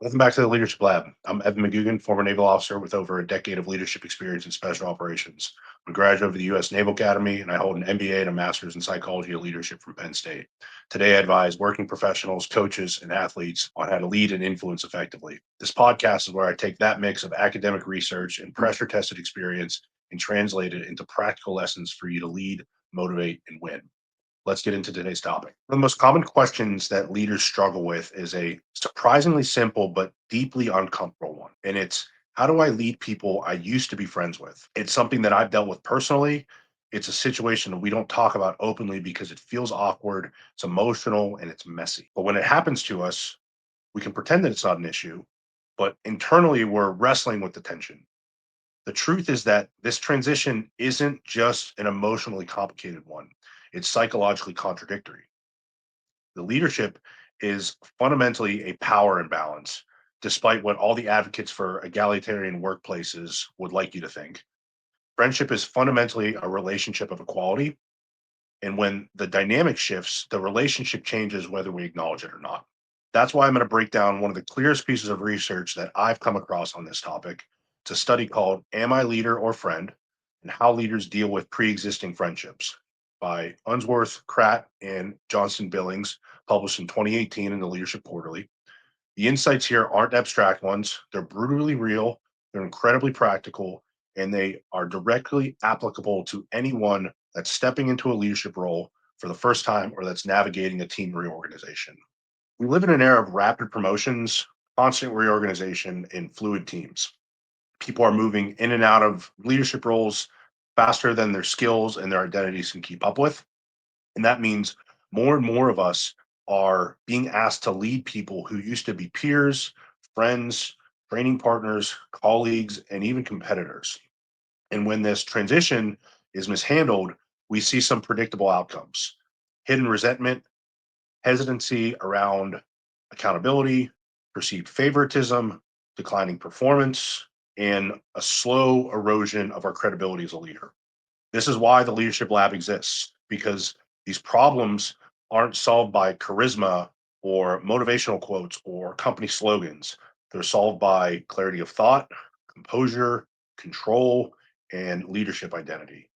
Welcome back to the Leadership Lab. I'm Evan McGugan, former naval officer with over a decade of leadership experience in special operations. I'm a graduate of the U.S. Naval Academy, and I hold an MBA and a master's in psychology of leadership from Penn State. Today, I advise working professionals, coaches, and athletes on how to lead and influence effectively. This podcast is where I take that mix of academic research and pressure tested experience and translate it into practical lessons for you to lead, motivate, and win. Let's get into today's topic. One of the most common questions that leaders struggle with is a surprisingly simple but deeply uncomfortable one. And it's, how do I lead people I used to be friends with? It's something that I've dealt with personally. It's a situation that we don't talk about openly because it feels awkward, it's emotional, and it's messy. But when it happens to us, we can pretend that it's not an issue, but internally we're wrestling with the tension. The truth is that this transition isn't just an emotionally complicated one, it's psychologically contradictory. The leadership is fundamentally a power imbalance, despite what all the advocates for egalitarian workplaces would like you to think. Friendship is fundamentally a relationship of equality. And when the dynamic shifts, the relationship changes whether we acknowledge it or not. That's why I'm going to break down one of the clearest pieces of research that I've come across on this topic. It's a study called Am I Leader or Friend? And How Leaders Deal with Pre-Existing Friendships by Unsworth, Kratt, and Johnston Billings, published in 2018 in the Leadership Quarterly. The insights here aren't abstract ones, they're brutally real, they're incredibly practical, and they are directly applicable to anyone that's stepping into a leadership role for the first time or that's navigating a team reorganization. We live in an era of rapid promotions, constant reorganization, and fluid teams. People are moving in and out of leadership roles faster than their skills and their identities can keep up with. And that means more and more of us are being asked to lead people who used to be peers, friends, training partners, colleagues, and even competitors. And when this transition is mishandled, we see some predictable outcomes: hidden resentment, hesitancy around accountability, perceived favoritism, declining performance, and a slow erosion of our credibility as a leader. This is why the Leadership Lab exists, because these problems aren't solved by charisma or motivational quotes or company slogans. They're solved by clarity of thought, composure, control, and leadership identity.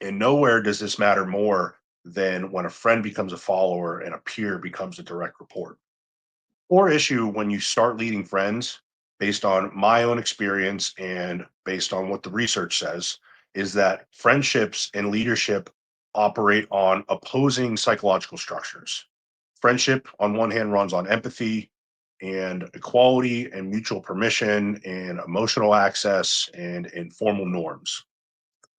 And nowhere does this matter more than when a friend becomes a follower and a peer becomes a direct report. Or issue when you start leading friends, based on my own experience and based on what the research says, is that friendships and leadership operate on opposing psychological structures. Friendship, on one hand, runs on empathy and equality and mutual permission and emotional access and informal norms.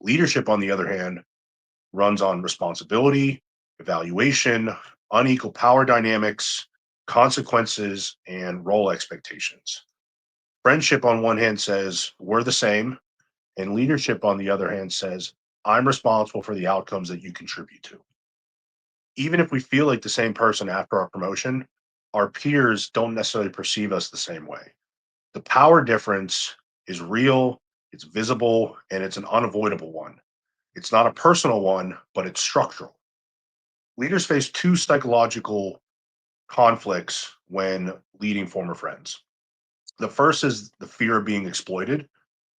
Leadership, on the other hand, runs on responsibility, evaluation, unequal power dynamics, consequences, and role expectations. Friendship, on one hand, says we're the same, and leadership, on the other hand, says I'm responsible for the outcomes that you contribute to. Even if we feel like the same person after our promotion, our peers don't necessarily perceive us the same way. The power difference is real, it's visible, and it's an unavoidable one. It's not a personal one, but it's structural. Leaders face two psychological conflicts when leading former friends. The first is the fear of being exploited,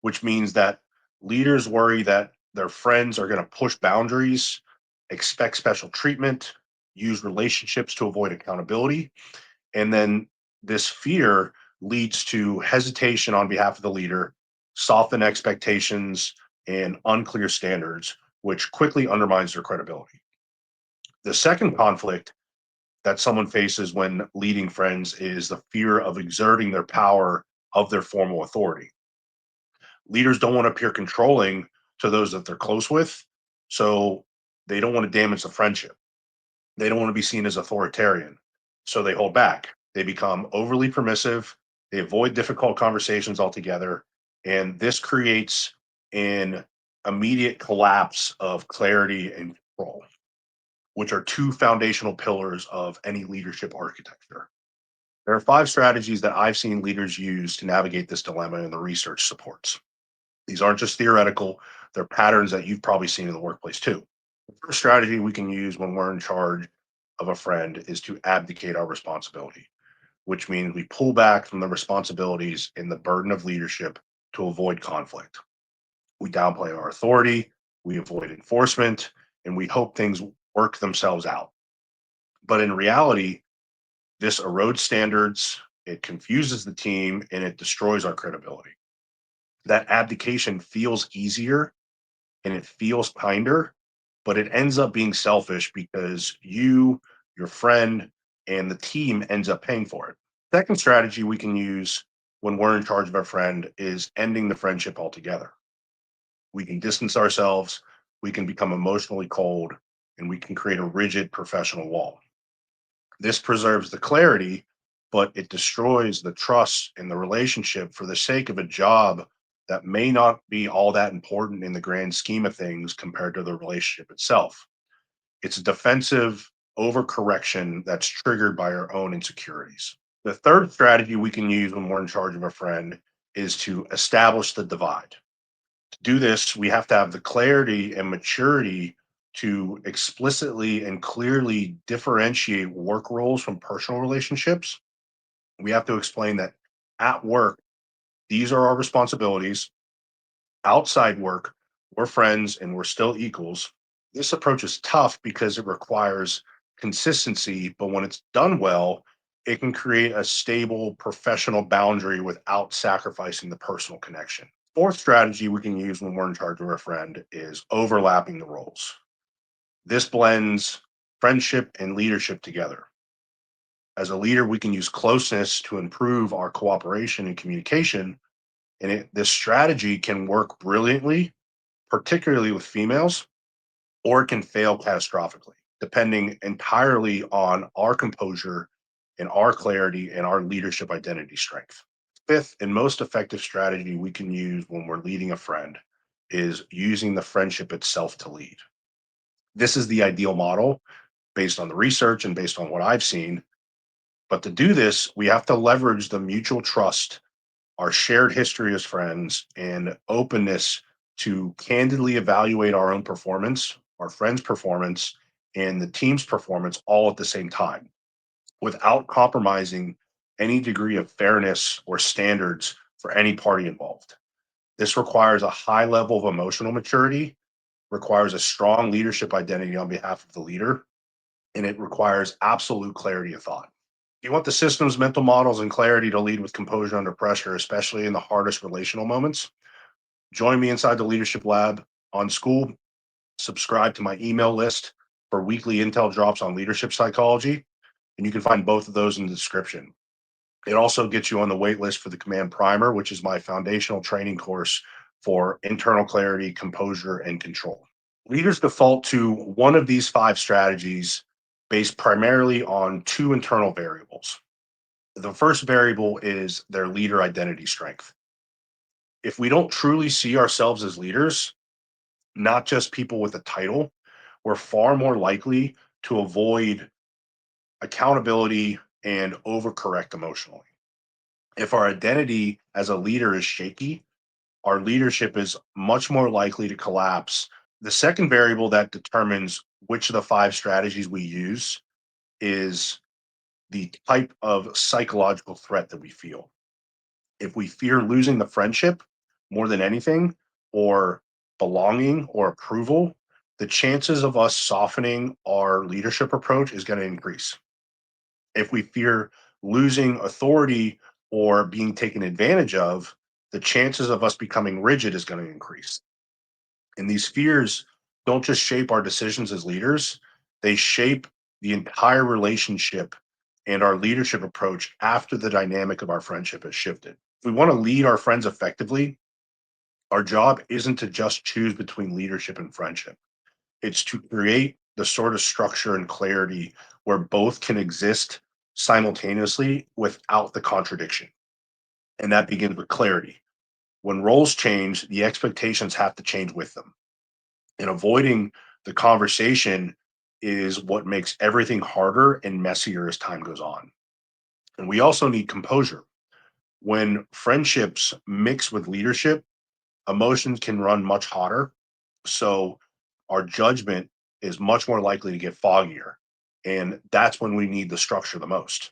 which means that leaders worry that their friends are going to push boundaries, expect special treatment, use relationships to avoid accountability. And then this fear leads to hesitation on behalf of the leader, softened expectations, and unclear standards, which quickly undermines their credibility. The second conflict that someone faces when leading friends is the fear of exerting their power of their formal authority. Leaders don't want to appear controlling to those that they're close with, so they don't want to damage the friendship. They don't want to be seen as authoritarian, so they hold back. They become overly permissive, they avoid difficult conversations altogether, and this creates an immediate collapse of clarity and control, which are two foundational pillars of any leadership architecture. There are five strategies that I've seen leaders use to navigate this dilemma, and the research supports. These aren't just theoretical, they're patterns that you've probably seen in the workplace too. The first strategy we can use when we're in charge of a friend is to abdicate our responsibility. which means we pull back from the responsibilities and the burden of leadership to avoid conflict. We downplay our authority, we avoid enforcement, and we hope things work themselves out. But in reality, this erodes standards, it confuses the team, and it destroys our credibility. That abdication feels easier and it feels kinder, but it ends up being selfish because you, your friend, and the team ends up paying for it. Second strategy we can use when we're in charge of our friend is ending the friendship altogether. We can distance ourselves, we can become emotionally cold, and we can create a rigid professional wall. This preserves the clarity, but it destroys the trust in the relationship for the sake of a job that may not be all that important in the grand scheme of things compared to the relationship itself. It's a defensive overcorrection that's triggered by our own insecurities. The third strategy we can use when we're in charge of a friend is to establish the divide. To do this, we have to have the clarity and maturity to explicitly and clearly differentiate work roles from personal relationships. We have to explain that at work, these are our responsibilities. Outside work, we're friends and we're still equals. This approach is tough because it requires consistency, but when it's done well, it can create a stable professional boundary without sacrificing the personal connection. Fourth strategy we can use when we're in charge of our friend is overlapping the roles. This blends friendship and leadership together. As a leader, we can use closeness to improve our cooperation and communication. And this strategy can work brilliantly, particularly with females, or it can fail catastrophically, depending entirely on our composure and our clarity and our leadership identity strength. Fifth and most effective strategy we can use when we're leading a friend is using the friendship itself to lead. This is the ideal model based on the research and based on what I've seen. But to do this, we have to leverage the mutual trust, our shared history as friends, and openness to candidly evaluate our own performance, our friends' performance, and the team's performance all at the same time without compromising any degree of fairness or standards for any party involved. This requires a high level of emotional maturity, requires a strong leadership identity on behalf of the leader, and it requires absolute clarity of thought. You want the systems, mental models, and clarity to lead with composure under pressure, especially in the hardest relational moments. Join me inside the Leadership Lab on School. Subscribe to my email list for weekly intel drops on leadership psychology, and you can find both of those in the description. It also gets you on the wait list for the Command Primer, which is my foundational training course for internal clarity, composure, and control. Leaders default to one of these five strategies based primarily on two internal variables. The first variable is their leader identity strength. If we don't truly see ourselves as leaders, not just people with a title, we're far more likely to avoid accountability and overcorrect emotionally. If our identity as a leader is shaky, our leadership is much more likely to collapse. The second variable that determines which of the five strategies we use is the type of psychological threat that we feel. If we fear losing the friendship more than anything, or belonging or approval, the chances of us softening our leadership approach is going to increase. If we fear losing authority or being taken advantage of, the chances of us becoming rigid is going to increase. And these fears don't just shape our decisions as leaders, they shape the entire relationship and our leadership approach after the dynamic of our friendship has shifted. If we want to lead our friends effectively, our job isn't to just choose between leadership and friendship. It's to create the sort of structure and clarity where both can exist simultaneously without the contradiction. And that begins with clarity. When roles change, the expectations have to change with them. And avoiding the conversation is what makes everything harder and messier as time goes on. And we also need composure. When friendships mix with leadership, emotions can run much hotter. So our judgment is much more likely to get foggier. And that's when we need the structure the most.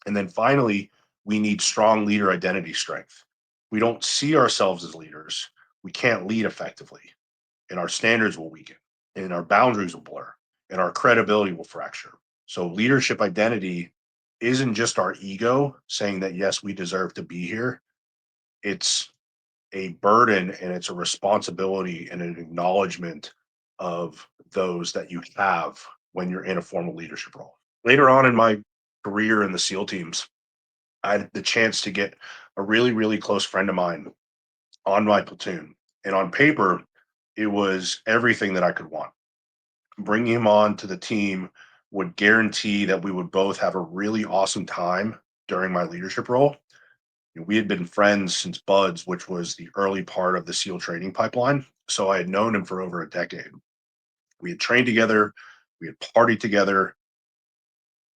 And then finally, we need strong leader identity strength. We don't see ourselves as leaders. We can't lead effectively, and our standards will weaken, and our boundaries will blur, and our credibility will fracture. So, leadership identity isn't just our ego saying that, yes, we deserve to be here. It's a burden and it's a responsibility and an acknowledgement of those that you have when you're in a formal leadership role. Later on in my career in the SEAL teams, I had the chance to get a really, really close friend of mine on my platoon. And on paper, it was everything that I could want. Bringing him on to the team would guarantee that we would both have a really awesome time during my leadership role. We had been friends since Buds, which was the early part of the SEAL training pipeline. So I had known him for over a decade. We had trained together, we had partied together,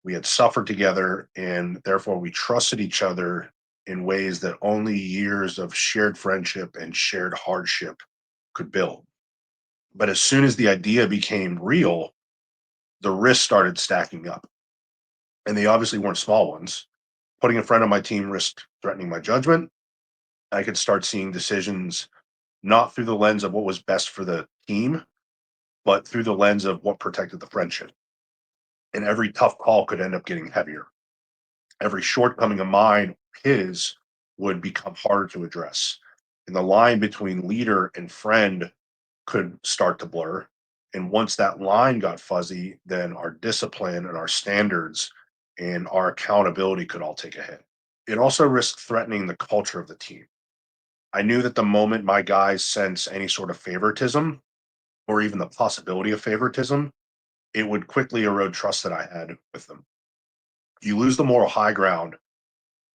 we had suffered together, and therefore we trusted each other in ways that only years of shared friendship and shared hardship could build. But as soon as the idea became real, the risks started stacking up. And they obviously weren't small ones. Putting a friend on my team risked threatening my judgment. I could start seeing decisions not through the lens of what was best for the team, but through the lens of what protected the friendship. And every tough call could end up getting heavier. Every shortcoming of mine, his, would become harder to address. And the line between leader and friend could start to blur. And once that line got fuzzy, then our discipline and our standards and our accountability could all take a hit. It also risked threatening the culture of the team. I knew that the moment my guys sense any sort of favoritism or even the possibility of favoritism, it would quickly erode trust that I had with them. You lose the moral high ground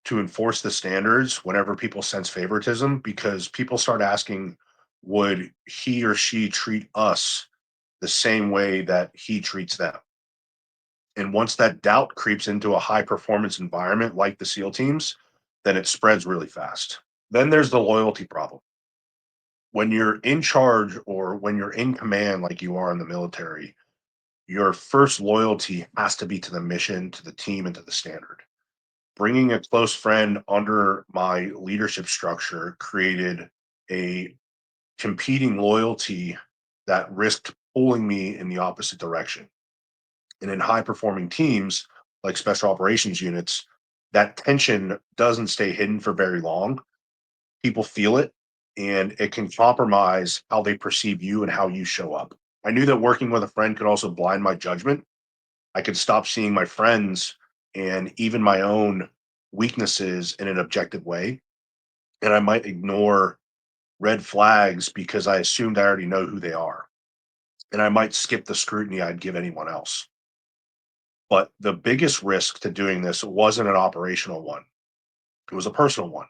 to enforce the standards whenever people sense favoritism because people start asking, would he or she treat us the same way that he treats them? And once that doubt creeps into a high performance environment like the SEAL teams, then it spreads really fast. Then there's the loyalty problem. When you're in charge or when you're in command, like you are in the military, your first loyalty has to be to the mission, to the team, and to the standard. Bringing a close friend under my leadership structure created a competing loyalty that risked pulling me in the opposite direction. And in high performing teams, like special operations units, that tension doesn't stay hidden for very long. People feel it, and it can compromise how they perceive you and how you show up. I knew that working with a friend could also blind my judgment. I could stop seeing my friends and even my own weaknesses in an objective way. And I might ignore red flags because I assumed I already know who they are. And I might skip the scrutiny I'd give anyone else. But the biggest risk to doing this wasn't an operational one, it was a personal one.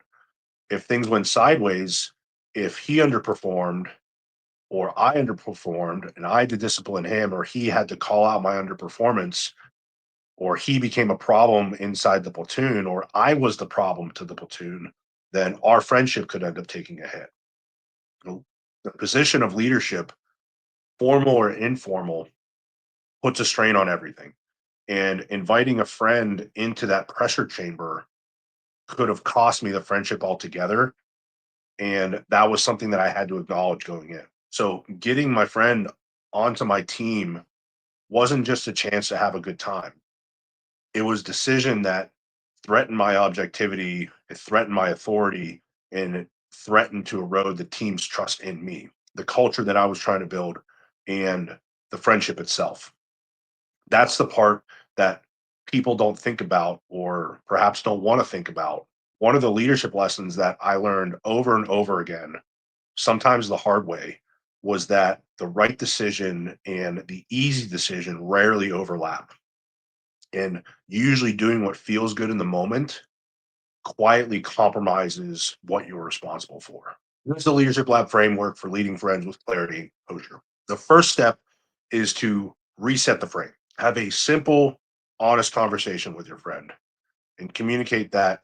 If things went sideways, if he underperformed or I underperformed and I had to discipline him or he had to call out my underperformance, or he became a problem inside the platoon, or I was the problem to the platoon, then our friendship could end up taking a hit. The position of leadership, formal or informal, puts a strain on everything. And inviting a friend into that pressure chamber could have cost me the friendship altogether. And that was something that I had to acknowledge going in. So getting my friend onto my team wasn't just a chance to have a good time. It was decision that threatened my objectivity, it threatened my authority, and it threatened to erode the team's trust in me, the culture that I was trying to build, and the friendship itself. That's the part that people don't think about or perhaps don't want to think about. One of the leadership lessons that I learned over and over again, sometimes the hard way, was that the right decision and the easy decision rarely overlap. And usually doing what feels good in the moment quietly compromises what you're responsible for. Here's the Leadership Lab framework for leading friends with clarity and composure. The first step is to reset the frame. Have a simple, honest conversation with your friend and communicate that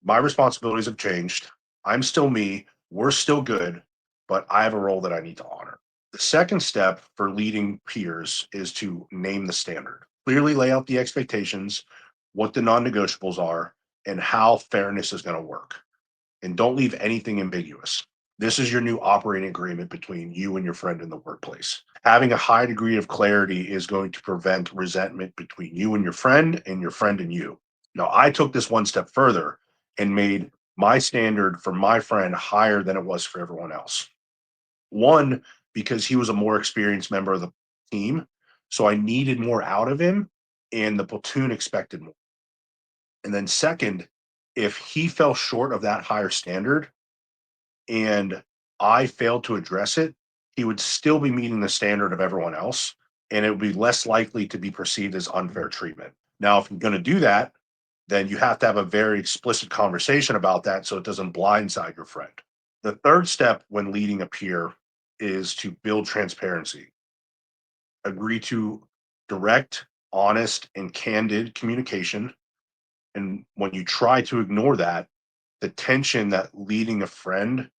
my responsibilities have changed. I'm still me. We're still good, but I have a role that I need to honor. The second step for leading peers is to name the standard. Clearly lay out the expectations, what the non-negotiables are, and how fairness is going to work. And don't leave anything ambiguous. This is your new operating agreement between you and your friend in the workplace. Having a high degree of clarity is going to prevent resentment between you and your friend and you. Now, I took this one step further and made my standard for my friend higher than it was for everyone else. One, because he was a more experienced member of the team. So I needed more out of him, and the platoon expected more. And then, second, if he fell short of that higher standard and I failed to address it, he would still be meeting the standard of everyone else, and it would be less likely to be perceived as unfair treatment. Now, if you're going to do that, then you have to have a very explicit conversation about that so it doesn't blindside your friend. The third step when leading a peer is to build transparency. Agree to direct, honest, and candid communication. And when you try to ignore that, the tension that leading a friend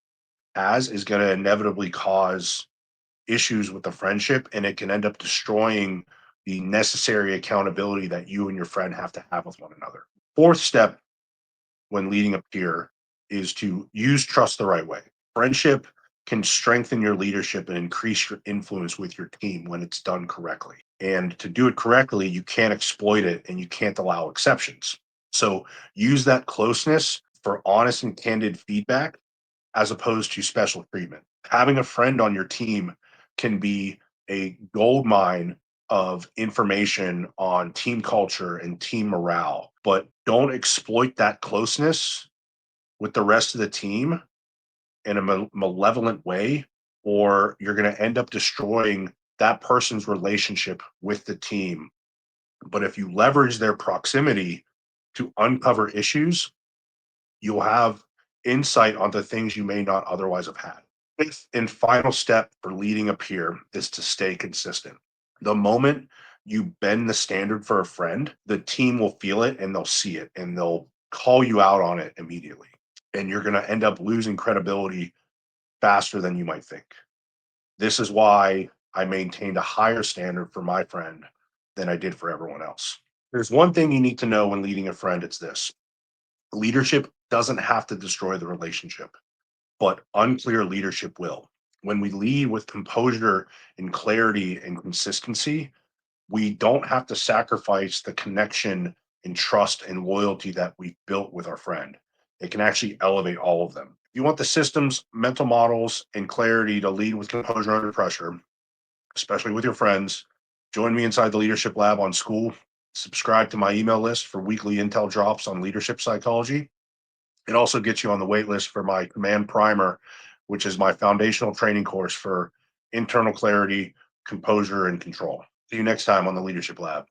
has is going to inevitably cause issues with the friendship, and it can end up destroying the necessary accountability that you and your friend have to have with one another. Fourth step when leading a peer is to use trust the right way. Friendship can strengthen your leadership and increase your influence with your team when it's done correctly. And to do it correctly, you can't exploit it and you can't allow exceptions. So use that closeness for honest and candid feedback as opposed to special treatment. Having a friend on your team can be a gold mine of information on team culture and team morale, but don't exploit that closeness with the rest of the team in a malevolent way, or you're going to end up destroying that person's relationship with the team. But if you leverage their proximity to uncover issues, you'll have insight onto things you may not otherwise have had. Fifth and final step for leading a peer is to stay consistent. The moment you bend the standard for a friend, the team will feel it and they'll see it and they'll call you out on it immediately. And you're going to end up losing credibility faster than you might think. This is why I maintained a higher standard for my friend than I did for everyone else. There's one thing you need to know when leading a friend, it's this: leadership doesn't have to destroy the relationship, but unclear leadership will. When we lead with composure and clarity and consistency, we don't have to sacrifice the connection and trust and loyalty that we've built with our friend. It can actually elevate all of them. If you want the systems, mental models, and clarity to lead with composure under pressure, especially with your friends, join me inside the Leadership Lab on School. Subscribe to my email list for weekly intel drops on leadership psychology. It also gets you on the wait list for my Command Primer, which is my foundational training course for internal clarity, composure, and control. See you next time on the Leadership Lab.